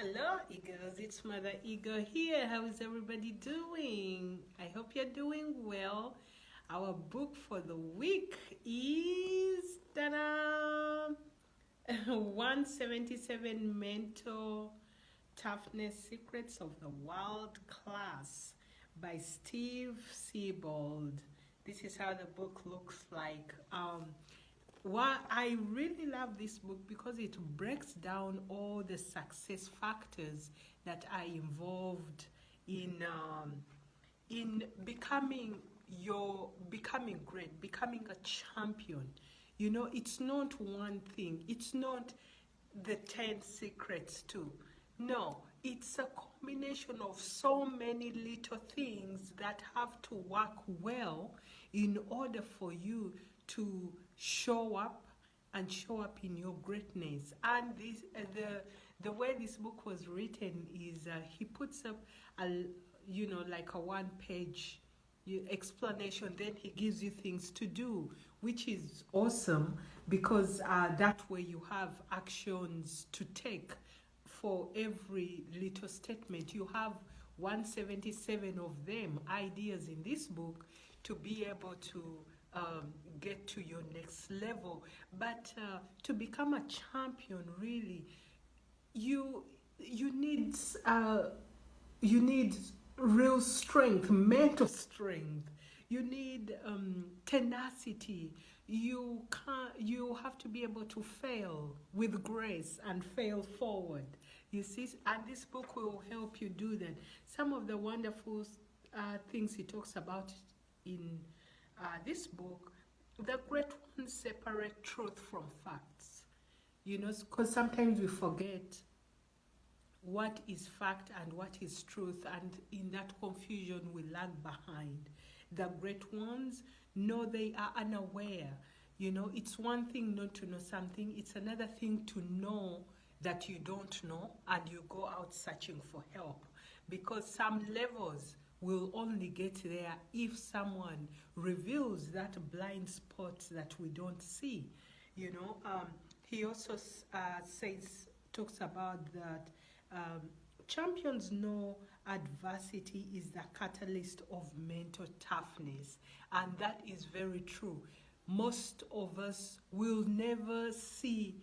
Hello, Eagles. It's Mother Eagle here. How is everybody doing? I hope you're doing well. Our book for the week is ta-da! 177 Mental Toughness Secrets of the World Class by Steve Siebold. This is how the book looks like. Why I really love this book because it breaks down all the success factors that are involved in becoming great, becoming a champion. You know, it's not one thing. It's not the 10 secrets too. No, it's a combination of so many little things that have to work well in order for you to show up and show up in your greatness. And this the way this book was written is he puts up a like a one-page explanation, then he gives you things to do, which is awesome because that way you have actions to take for every little statement. You have 177 of them, ideas in this book to be able to get to your next level. But to become a champion, really, you need real strength, mental strength. You need tenacity. You have to be able to fail with grace and fail forward. You see, and this book will help you do that. Some of the wonderful things he talks about in this book, the great ones separate truth from facts. You know, because sometimes we forget what is fact and what is truth, and in that confusion we lag behind. The great ones know they are unaware. You know, it's one thing not to know something, it's another thing to know that you don't know and you go out searching for help, because some levels will only get there if someone reveals that blind spot that we don't see. You know, he also talks about that champions know adversity is the catalyst of mental toughness, and that is very true. Most of us will never see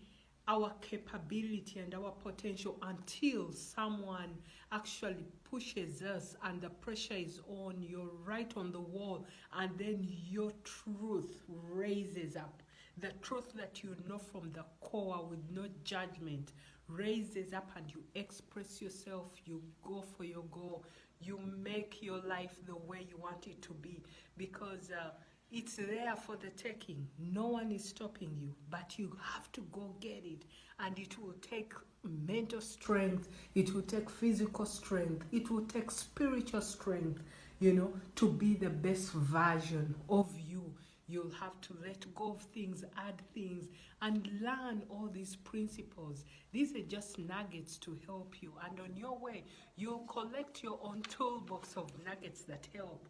our capability and our potential until someone actually pushes us and the pressure is on, you're right on the wall, and then your truth raises up. The truth that you know from the core with no judgment raises up, and you express yourself, you go for your goal, you make your life the way you want it to be, because it's there for the taking. No one is stopping you, but you have to go get it. And it will take mental strength, it will take physical strength, it will take spiritual strength, you know, to be the best version of you. You'll have to let go of things, add things, and learn all these principles. These are just nuggets to help you. And on your way, you'll collect your own toolbox of nuggets that help.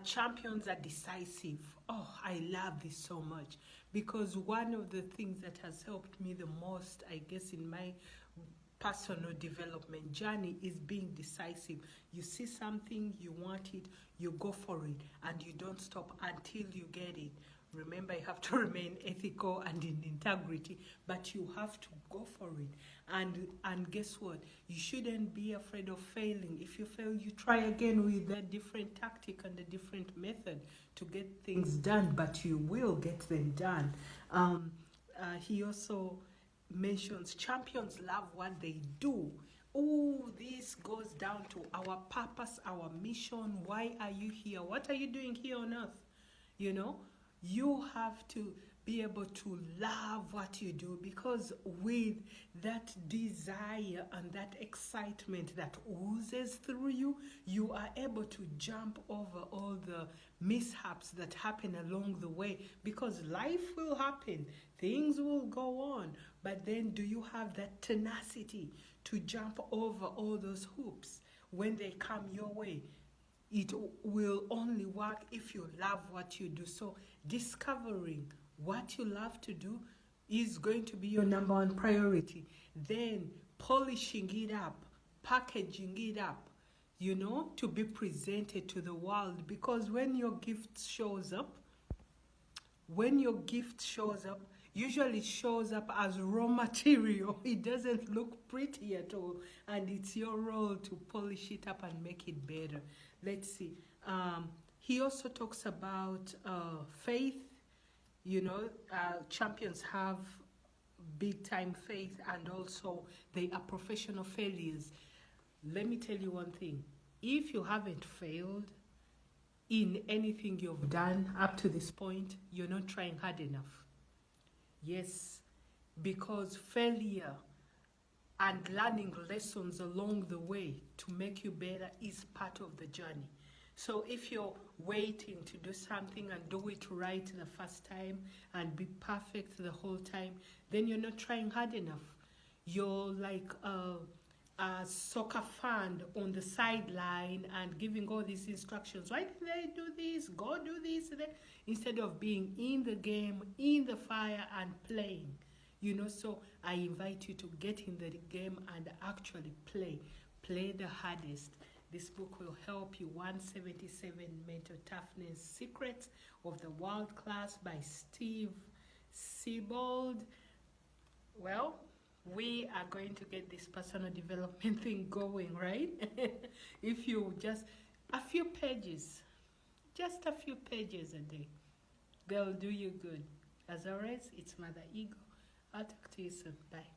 Champions are decisive. Oh, I love this so much, because one of the things that has helped me the most, I guess, in my personal development journey is being decisive. You see something, you want it, you go for it, and you don't stop until you get it. Remember, you have to remain ethical and in integrity, but you have to go for it. And guess what? You shouldn't be afraid of failing. If you fail, you try again with a different tactic and a different method to get things done, but you will get them done. He also mentions champions love what they do. Oh, this goes down to our purpose, our mission. Why are you here? What are you doing here on earth? You know, you have to be able to love what you do, because with that desire and that excitement that oozes through you, you are able to jump over all the mishaps that happen along the way, because life will happen, things will go on, but then do you have that tenacity to jump over all those hoops when they come your way? It will only work if you love what you do. So discovering what you love to do, is going to be your number one priority. Then polishing it up, packaging it up, you know, to be presented to the world. Because when your gift shows up, usually it shows up as raw material. It doesn't look pretty at all. And it's your role to polish it up and make it better. Let's see. He also talks about faith. You know, champions have big time faith, and also they are professional failures. Let me tell you one thing. If you haven't failed in anything you've done up to this point, you're not trying hard enough. Yes, because failure and learning lessons along the way to make you better is part of the journey. So if you're waiting to do something and do it right the first time and be perfect the whole time, then you're not trying hard enough. You're like a soccer fan on the sideline and giving all these instructions. Why did they do this? Go do this. Instead of being in the game, in the fire and playing. You know, so I invite you to get in the game and actually play. Play the hardest. This book will help you. 177 Mental Toughness Secrets of the World Class by Steve Siebold. Well, we are going to get this personal development thing going, right? If you just a few pages a day, they'll do you good. As always, it's Mother Ego. I'll talk to you soon. Bye.